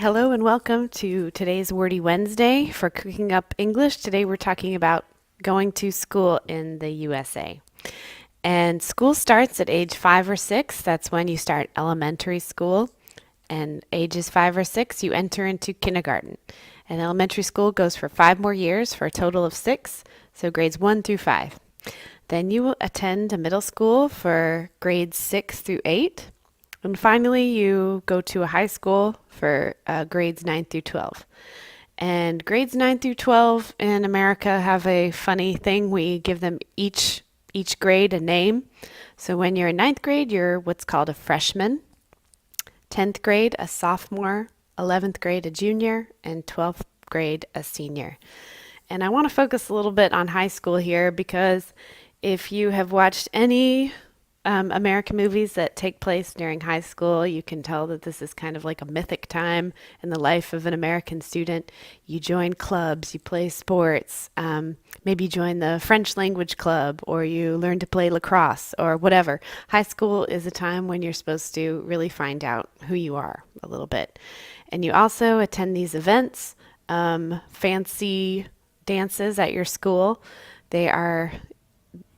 Hello and welcome to today's Wordy Wednesday for Cooking Up English. Today we're talking about going to school in the USA. And school starts at age 5 or 6. That's when you start elementary school. And ages 5 or 6, you enter into kindergarten. And elementary school goes for 5 more years for a total of 6, so grades 1 through 5. Then you will attend a middle school for grades 6 through 8. And finally, you go to a high school for grades 9 through 12. And grades 9 through 12 in America have a funny thing. We give them each grade a name. So when you're in ninth grade, you're what's called a freshman. 10th grade, a sophomore. 11th grade, a junior. And 12th grade, a senior. And I want to focus a little bit on high school here because if you have watched any American movies that take place during high school, you can tell that this is kind of like a mythic time in the life of an American student. You join clubs, you play sports, maybe you join the French language club, or you learn to play lacrosse, or whatever. High school is a time when you're supposed to really find out who you are a little bit. And you also attend these events, fancy dances at your school. They are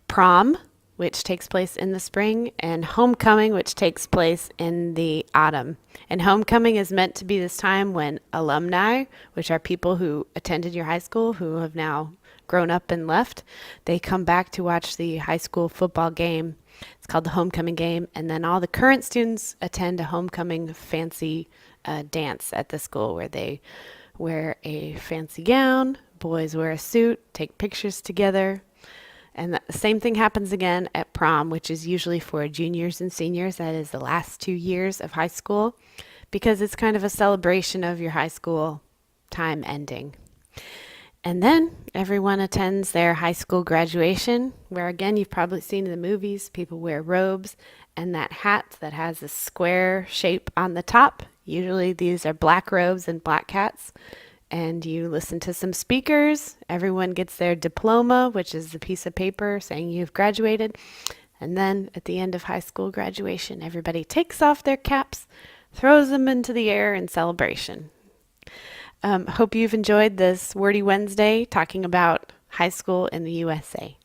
prom, which takes place in the spring, and homecoming, which takes place in the autumn. And homecoming is meant to be this time when alumni, which are people who attended your high school who have now grown up and left, they come back to watch the high school football game. It's called the homecoming game. And then all the current students attend a homecoming fancy dance at the school where they wear a fancy gown, boys wear a suit, take pictures together. And the same thing happens again at prom, which is usually for juniors and seniors. That is the last 2 years of high school, because it's kind of a celebration of your high school time ending. And then everyone attends their high school graduation, where again, you've probably seen in the movies, people wear robes and that hat that has a square shape on the top. Usually these are black robes and black hats. And you listen to some speakers. Everyone gets their diploma, which is the piece of paper saying you've graduated. And then at the end of high school graduation, everybody takes off their caps, throws them into the air in celebration. Hope you've enjoyed this Wordy Wednesday talking about high school in the USA.